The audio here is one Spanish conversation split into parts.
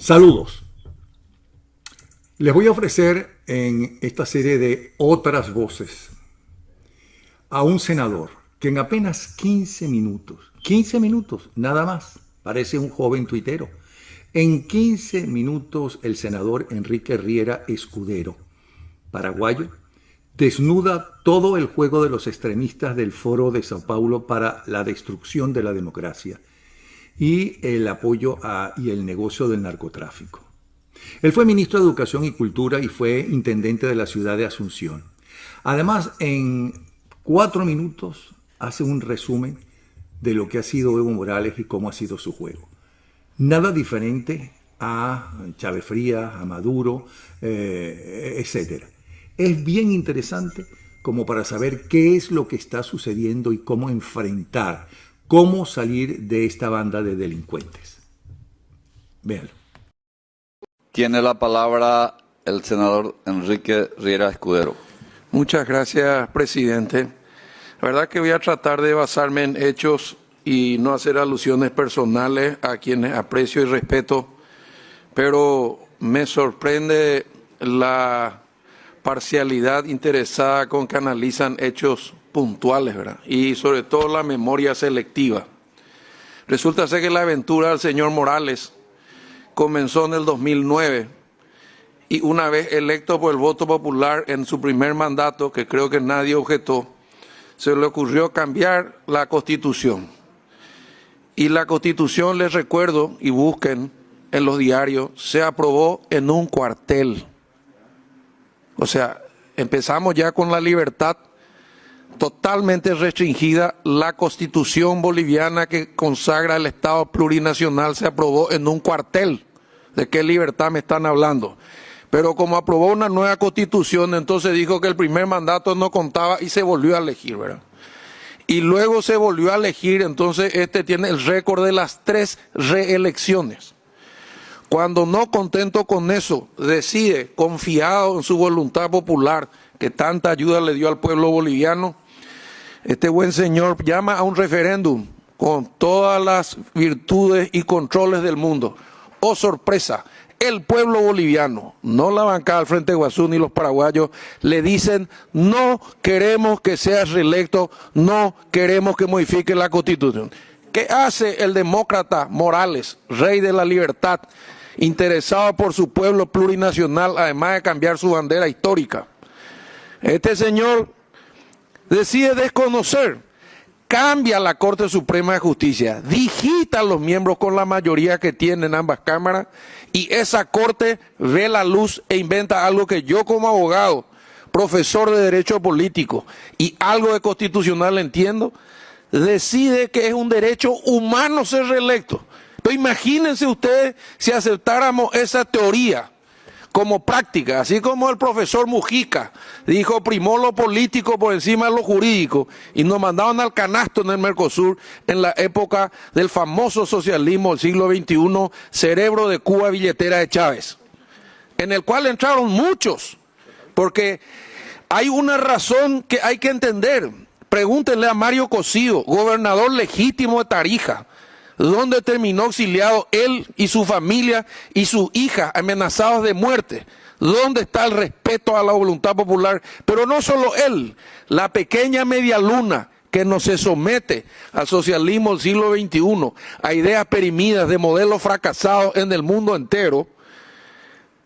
Saludos. Les voy a ofrecer en esta serie de otras voces a un senador que en apenas 15 minutos nada más, parece un joven tuitero, en 15 minutos el senador Enrique Riera Escudero, paraguayo, desnuda todo el juego de los extremistas del Foro de Sao Paulo para la destrucción de la democracia y el apoyo y el negocio del narcotráfico. Él fue ministro de Educación y Cultura y fue intendente de la ciudad de Asunción. Además, en 4 minutos hace un resumen de lo que ha sido Evo Morales y cómo ha sido su juego. Nada diferente a Chávez Frías, a Maduro, etc. Es bien interesante como para saber qué es lo que está sucediendo y cómo enfrentar, cómo salir de esta banda de delincuentes. Véanlo. Tiene la palabra el senador Enrique Riera Escudero. Muchas gracias, presidente. La verdad que voy a tratar de basarme en hechos y no hacer alusiones personales a quienes aprecio y respeto, pero me sorprende la parcialidad interesada con que analizan hechos puntuales, ¿verdad? Y sobre todo la memoria selectiva. Resulta ser que la aventura del señor Morales comenzó en el 2009 y una vez electo por el voto popular en su primer mandato, que creo que nadie objetó, se le ocurrió cambiar la Constitución. Y la Constitución, les recuerdo, y busquen en los diarios, se aprobó en un cuartel. O sea, empezamos ya con la libertad totalmente restringida. La Constitución boliviana que consagra el Estado plurinacional se aprobó en un cuartel. ¿De qué libertad me están hablando? Pero como aprobó una nueva Constitución, entonces dijo que el primer mandato no contaba y se volvió a elegir, ¿verdad? Y luego se volvió a elegir, entonces tiene el récord de las 3 reelecciones. Cuando no contento con eso, decide, confiado en su voluntad popular, que tanta ayuda le dio al pueblo boliviano, este buen señor llama a un referéndum con todas las virtudes y controles del mundo. ¡Oh, sorpresa! El pueblo boliviano, no la bancada del Frente Guazú ni los paraguayos, le dicen: no queremos que seas reelecto, no queremos que modifique la Constitución. ¿Qué hace el demócrata Morales, rey de la libertad, interesado por su pueblo plurinacional, además de cambiar su bandera histórica? Este señor decide desconocer, cambia la Corte Suprema de Justicia, digita a los miembros con la mayoría que tienen ambas cámaras, y esa Corte ve la luz e inventa algo que yo, como abogado, profesor de Derecho Político y algo de constitucional entiendo, decide que es un derecho humano ser reelecto. Pero imagínense ustedes si aceptáramos esa teoría como práctica, así como el profesor Mujica dijo: primó lo político por encima de lo jurídico, y nos mandaban al canasto en el Mercosur en la época del famoso socialismo del siglo XXI, cerebro de Cuba, billetera de Chávez, en el cual entraron muchos, porque hay una razón que hay que entender. Pregúntenle a Mario Cosío, gobernador legítimo de Tarija, donde terminó exiliado él y su familia y su hija amenazados de muerte. ¿Dónde está el respeto a la voluntad popular? Pero no solo él, la pequeña media luna que no se somete al socialismo del siglo XXI, a ideas perimidas de modelos fracasados en el mundo entero,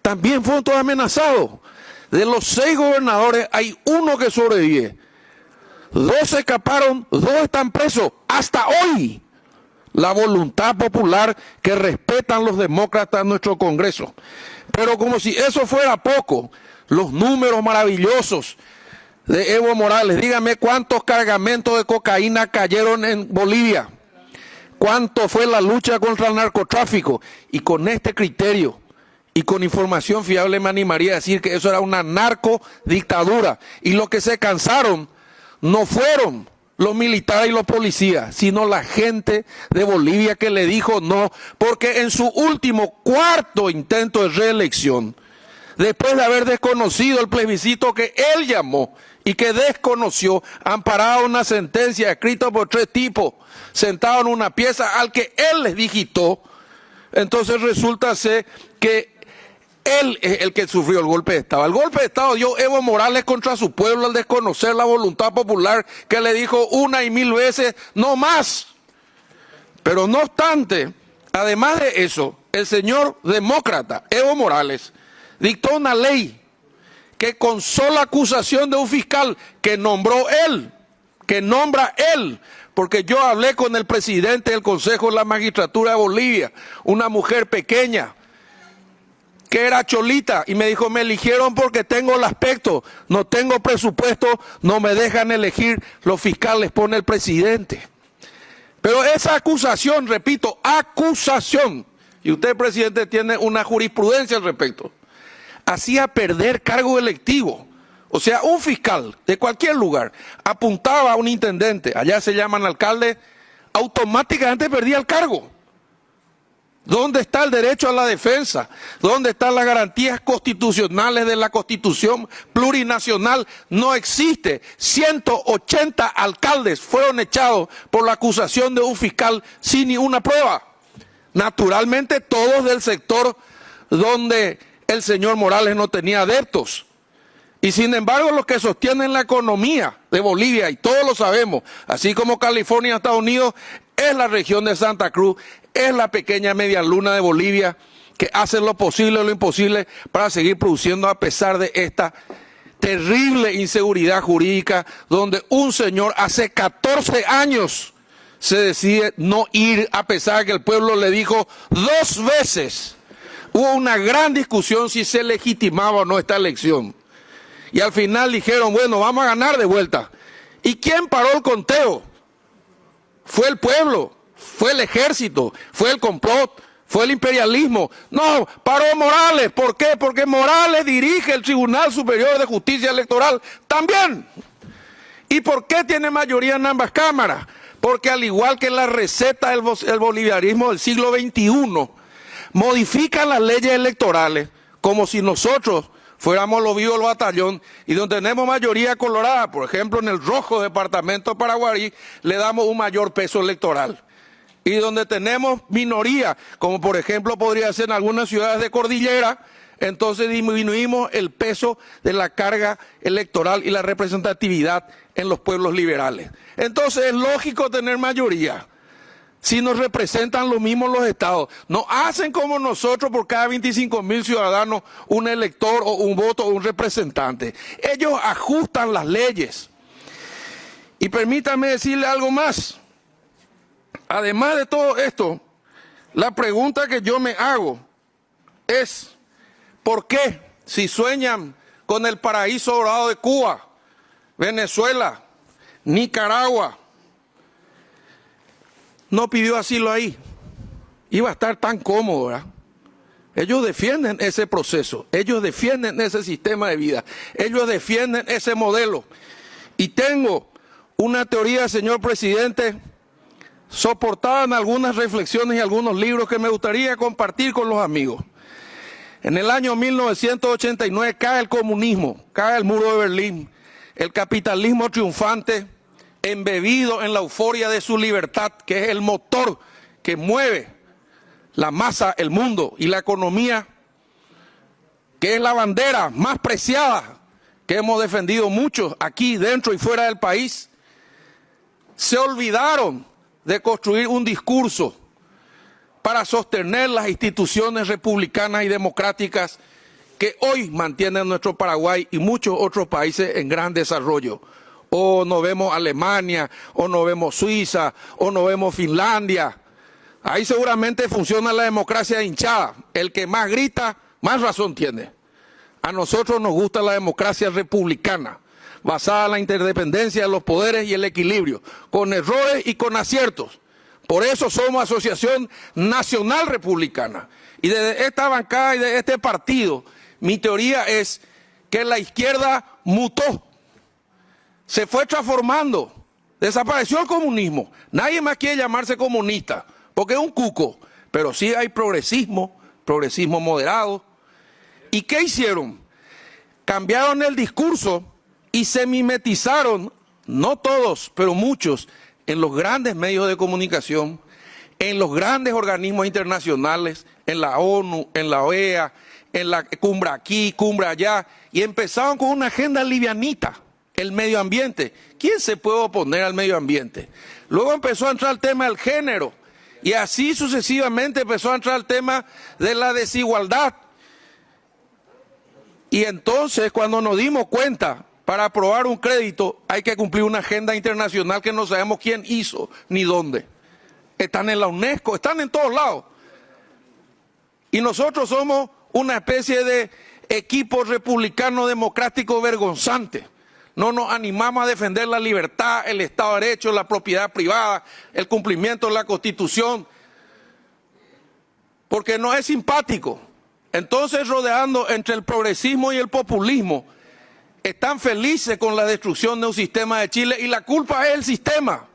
también fueron todos amenazados. De los 6 gobernadores hay uno que sobrevive. 2 se escaparon, 2 están presos hasta hoy. La voluntad popular que respetan los demócratas en nuestro Congreso. Pero como si eso fuera poco, los números maravillosos de Evo Morales. Dígame cuántos cargamentos de cocaína cayeron en Bolivia, cuánto fue la lucha contra el narcotráfico. Y con este criterio y con información fiable me animaría a decir que eso era una narcodictadura. Y lo que se cansaron no fueron los militares y los policías, sino la gente de Bolivia que le dijo no, porque en su último 4º intento de reelección, después de haber desconocido el plebiscito que él llamó y que desconoció, amparado una sentencia escrita por 3 tipos, sentados en una pieza al que él les digitó, entonces resulta ser que él es el que sufrió el golpe de Estado. El golpe de Estado dio Evo Morales contra su pueblo al desconocer la voluntad popular que le dijo una y mil veces, no más. Pero no obstante, además de eso, el señor demócrata Evo Morales dictó una ley que con sola acusación de un fiscal que nombró él, que nombra él, porque yo hablé con el presidente del Consejo de la Magistratura de Bolivia, una mujer pequeña, que era cholita, y me dijo, me eligieron porque tengo el aspecto, no tengo presupuesto, no me dejan elegir, los fiscales pone el presidente. Pero esa acusación, repito, acusación, y usted, presidente, tiene una jurisprudencia al respecto, hacía perder cargo electivo. O sea, un fiscal de cualquier lugar apuntaba a un intendente, allá se llaman alcalde, automáticamente perdía el cargo. ¿Dónde está el derecho a la defensa? ¿Dónde están las garantías constitucionales de la Constitución plurinacional? No existe. 180 alcaldes fueron echados por la acusación de un fiscal sin ninguna prueba. Naturalmente todos del sector donde el señor Morales no tenía adeptos. Y sin embargo los que sostienen la economía de Bolivia, y todos lo sabemos, así como California, Estados Unidos, es la región de Santa Cruz, es la pequeña media luna de Bolivia, que hacen lo posible o lo imposible para seguir produciendo a pesar de esta terrible inseguridad jurídica, donde un señor hace 14 años se decide no ir a pesar de que el pueblo le dijo 2 veces. Hubo una gran discusión si se legitimaba o no esta elección. Y al final dijeron, bueno, vamos a ganar de vuelta. ¿Y quién paró el conteo? Fue el pueblo, fue el ejército, fue el complot, fue el imperialismo. No, paró Morales. ¿Por qué? Porque Morales dirige el Tribunal Superior de Justicia Electoral también. ¿Y por qué tiene mayoría en ambas cámaras? Porque al igual que la receta del bolivianismo del siglo XXI, modifican las leyes electorales como si nosotros fuéramos los vivos del batallón, y donde tenemos mayoría colorada, por ejemplo en el rojo departamento de Paraguarí, le damos un mayor peso electoral. Y donde tenemos minoría, como por ejemplo podría ser en algunas ciudades de cordillera, entonces disminuimos el peso de la carga electoral y la representatividad en los pueblos liberales. Entonces es lógico tener mayoría. Si nos representan lo mismo los estados, no hacen como nosotros por cada 25.000 ciudadanos un elector o un voto o un representante. Ellos ajustan las leyes. Y permítanme decirle algo más. Además de todo esto, la pregunta que yo me hago es, ¿por qué si sueñan con el paraíso dorado de Cuba, Venezuela, Nicaragua, no pidió asilo ahí? Iba a estar tan cómodo, ¿verdad? Ellos defienden ese proceso, ellos defienden ese sistema de vida, ellos defienden ese modelo. Y tengo una teoría, señor presidente, soportada en algunas reflexiones y algunos libros que me gustaría compartir con los amigos. En el año 1989 cae el comunismo, cae el muro de Berlín, el capitalismo triunfante, embebido en la euforia de su libertad, que es el motor que mueve la masa, el mundo y la economía, que es la bandera más preciada que hemos defendido muchos aquí dentro y fuera del país, se olvidaron de construir un discurso para sostener las instituciones republicanas y democráticas que hoy mantienen nuestro Paraguay y muchos otros países en gran desarrollo. O no vemos Alemania, o no vemos Suiza, o no vemos Finlandia. Ahí seguramente funciona la democracia hinchada. El que más grita, más razón tiene. A nosotros nos gusta la democracia republicana, basada en la interdependencia de los poderes y el equilibrio, con errores y con aciertos. Por eso somos Asociación Nacional Republicana. Y desde esta bancada y de este partido, mi teoría es que la izquierda mutó. Se fue transformando, desapareció el comunismo. Nadie más quiere llamarse comunista, porque es un cuco. Pero sí hay progresismo, progresismo moderado. ¿Y qué hicieron? Cambiaron el discurso y se mimetizaron, no todos, pero muchos, en los grandes medios de comunicación, en los grandes organismos internacionales, en la ONU, en la OEA, en la cumbre aquí, cumbre allá, y empezaron con una agenda livianita, el medio ambiente. ¿Quién se puede oponer al medio ambiente? Luego empezó a entrar el tema del género, y así sucesivamente empezó a entrar el tema de la desigualdad. Y entonces, cuando nos dimos cuenta, para aprobar un crédito hay que cumplir una agenda internacional que no sabemos quién hizo ni dónde. Están en la UNESCO, están en todos lados. Y nosotros somos una especie de equipo republicano democrático vergonzante. No nos animamos a defender la libertad, el Estado de Derecho, la propiedad privada, el cumplimiento de la Constitución, porque no es simpático. Entonces, rodeando entre el progresismo y el populismo, están felices con la destrucción de un sistema de Chile y la culpa es el sistema.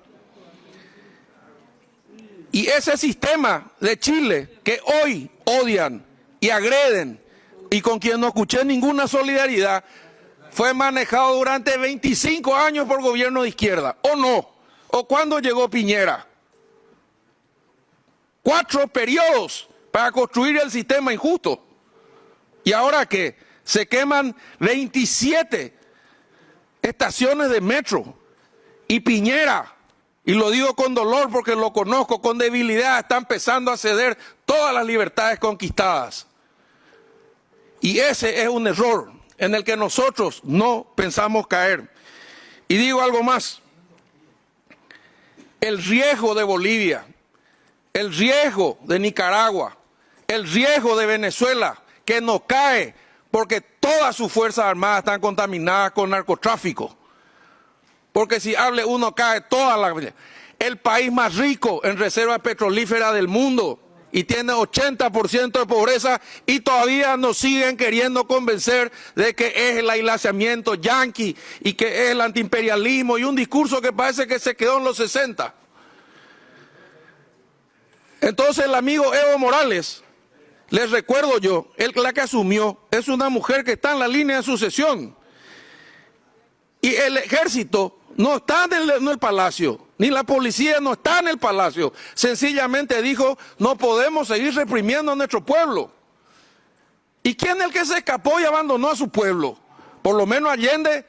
Y ese sistema de Chile que hoy odian y agreden y con quien no escuché ninguna solidaridad, fue manejado durante 25 años por gobierno de izquierda, ¿o no? ¿O cuándo llegó Piñera? 4 periodos para construir el sistema injusto. ¿Y ahora qué? Se queman 27 estaciones de metro. Y Piñera, y lo digo con dolor porque lo conozco, con debilidad, está empezando a ceder todas las libertades conquistadas. Y ese es un error en el que nosotros no pensamos caer. Y digo algo más. El riesgo de Bolivia, el riesgo de Nicaragua, el riesgo de Venezuela, que no cae porque todas sus fuerzas armadas están contaminadas con narcotráfico. Porque si hable uno cae toda la... El país más rico en reservas petrolíferas del mundo y tiene 80% de pobreza y todavía nos siguen queriendo convencer de que es el aislamiento yanqui y que es el antiimperialismo y un discurso que parece que se quedó en los 60. Entonces el amigo Evo Morales, les recuerdo yo, la que asumió es una mujer que está en la línea de sucesión. Y el ejército no está en el palacio, ni la policía no está en el palacio. Sencillamente dijo, no podemos seguir reprimiendo a nuestro pueblo. ¿Y quién es el que se escapó y abandonó a su pueblo? Por lo menos Allende,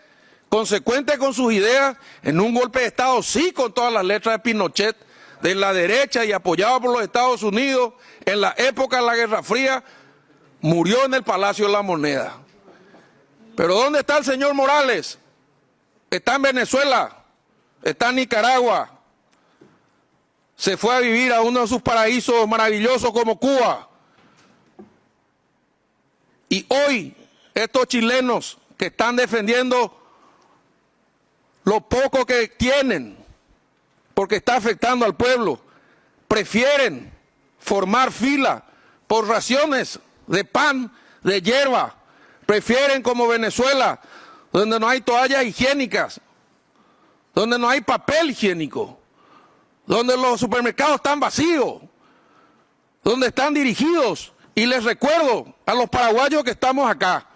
consecuente con sus ideas, en un golpe de Estado, sí, con todas las letras de Pinochet, de la derecha y apoyado por los Estados Unidos, en la época de la Guerra Fría, murió en el Palacio de la Moneda. Pero ¿dónde está el señor Morales? Está en Venezuela, está en Nicaragua, se fue a vivir a uno de sus paraísos maravillosos como Cuba. Y hoy estos chilenos que están defendiendo lo poco que tienen, porque está afectando al pueblo, prefieren formar fila por raciones de pan, de hierba, prefieren como Venezuela, donde no hay toallas higiénicas, donde no hay papel higiénico, donde los supermercados están vacíos, donde están dirigidos, y les recuerdo a los paraguayos que estamos acá,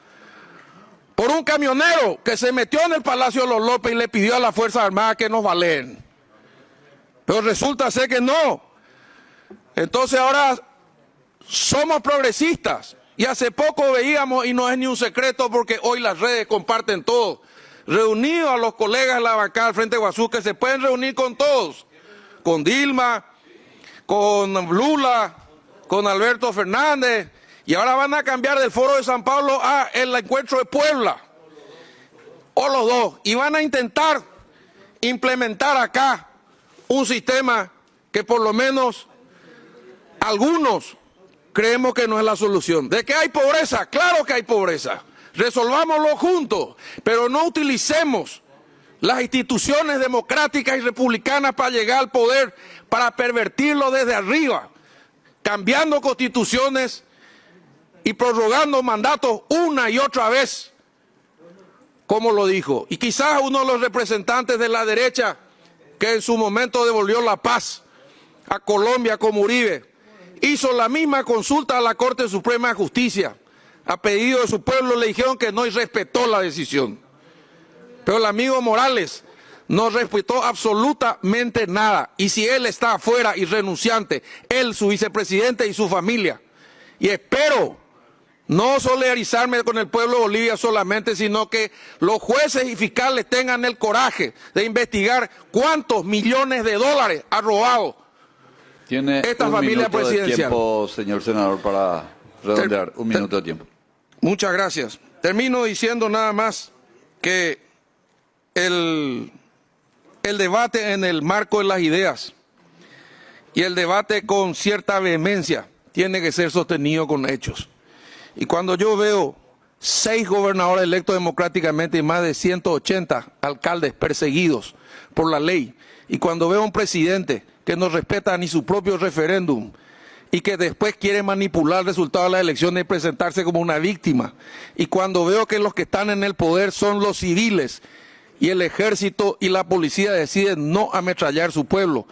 por un camionero que se metió en el Palacio de los López y le pidió a las Fuerzas Armadas que nos baleen. Pero resulta ser que no. Entonces ahora somos progresistas. Y hace poco veíamos, y no es ni un secreto porque hoy las redes comparten todo, reunidos a los colegas de la bancada del Frente Guazú, que se pueden reunir con todos, con Dilma, con Lula, con Alberto Fernández, y ahora van a cambiar del Foro de San Pablo a el encuentro de Puebla, o los dos, y van a intentar implementar acá un sistema que por lo menos algunos creemos que no es la solución. ¿De qué hay pobreza? Claro que hay pobreza. Resolvámoslo juntos, pero no utilicemos las instituciones democráticas y republicanas para llegar al poder, para pervertirlo desde arriba, cambiando constituciones y prorrogando mandatos una y otra vez, como lo dijo. Y quizás uno de los representantes de la derecha, que en su momento devolvió la paz a Colombia como Uribe, hizo la misma consulta a la Corte Suprema de Justicia, a pedido de su pueblo, le dijeron que no y respetó la decisión. Pero el amigo Morales no respetó absolutamente nada. Y si él está afuera y renunciante, él, su vicepresidente y su familia. Y espero no solidarizarme con el pueblo de Bolivia solamente, sino que los jueces y fiscales tengan el coraje de investigar cuántos millones de dólares ha robado Tiene esta un familia minuto de presidencial. tiempo, señor senador, para redondear. Un minuto de tiempo. Muchas gracias. Termino diciendo nada más que el debate en el marco de las ideas y el debate con cierta vehemencia tiene que ser sostenido con hechos. Y cuando yo veo 6 gobernadores electos democráticamente y más de 180 alcaldes perseguidos por la ley, y cuando veo un presidente que no respeta ni su propio referéndum y que después quiere manipular el resultado de las elecciones y presentarse como una víctima, y cuando veo que los que están en el poder son los civiles y el ejército y la policía deciden no ametrallar su pueblo,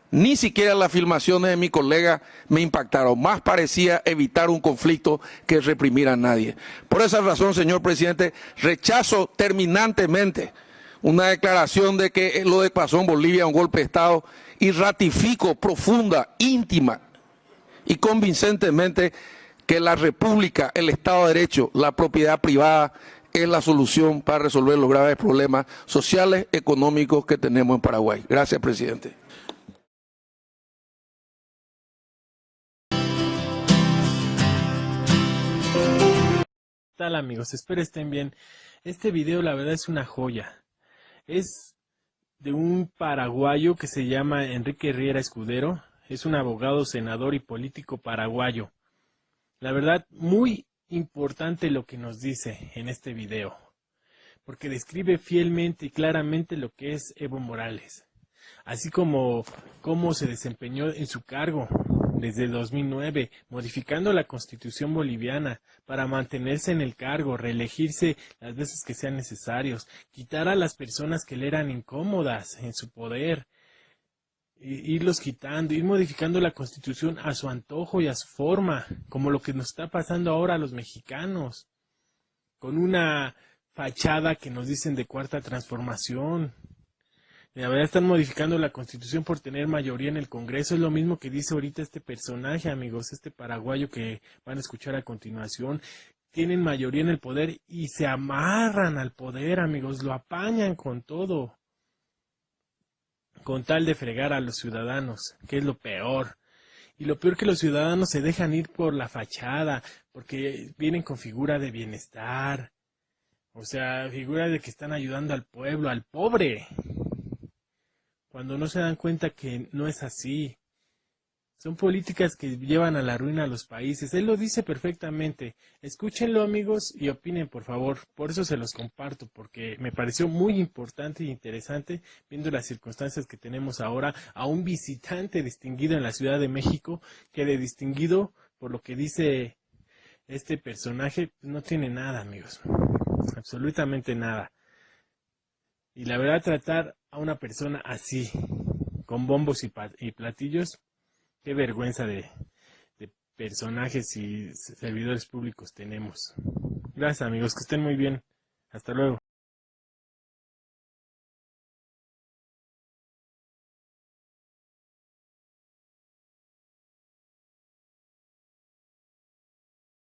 ni siquiera las filmaciones de mi colega me impactaron. Más parecía evitar un conflicto que reprimir a nadie. Por esa razón, señor presidente, rechazo terminantemente una declaración de que lo que pasó en Bolivia es un golpe de Estado y ratifico profunda, íntima y convincentemente que la República, el Estado de Derecho, la propiedad privada es la solución para resolver los graves problemas sociales, económicos que tenemos en Paraguay. Gracias, presidente. ¿Qué tal, amigos? Espero estén bien. Este video la verdad es una joya. Es de un paraguayo que se llama Enrique Riera Escudero. Es un abogado, senador y político paraguayo. La verdad, muy importante lo que nos dice en este video, porque describe fielmente y claramente lo que es Evo Morales, así como cómo se desempeñó en su cargo desde el 2009, modificando la Constitución boliviana para mantenerse en el cargo, reelegirse las veces que sean necesarios, quitar a las personas que le eran incómodas en su poder, irlos quitando, ir modificando la Constitución a su antojo y a su forma, como lo que nos está pasando ahora a los mexicanos, con una fachada que nos dicen de cuarta transformación. La verdad están modificando la Constitución por tener mayoría en el Congreso. Es lo mismo que dice ahorita este personaje, amigos, este paraguayo que van a escuchar a continuación. Tienen mayoría en el poder y se amarran al poder, amigos, lo apañan con todo, con tal de fregar a los ciudadanos, que es lo peor. Y lo peor que los ciudadanos se dejan ir por la fachada, porque vienen con figura de bienestar, o sea, figura de que están ayudando al pueblo, al pobre, cuando no se dan cuenta que no es así. Son políticas que llevan a la ruina a los países. Él lo dice perfectamente. Escúchenlo, amigos, y opinen, por favor. Por eso se los comparto, porque me pareció muy importante e interesante, viendo las circunstancias que tenemos ahora, a un visitante distinguido en la Ciudad de México, que de distinguido, por lo que dice este personaje, no tiene nada, amigos. Absolutamente nada. Y la verdad, tratar a una persona así, con bombos y platillos, qué vergüenza de personajes y servidores públicos tenemos. Gracias, amigos, que estén muy bien. Hasta luego.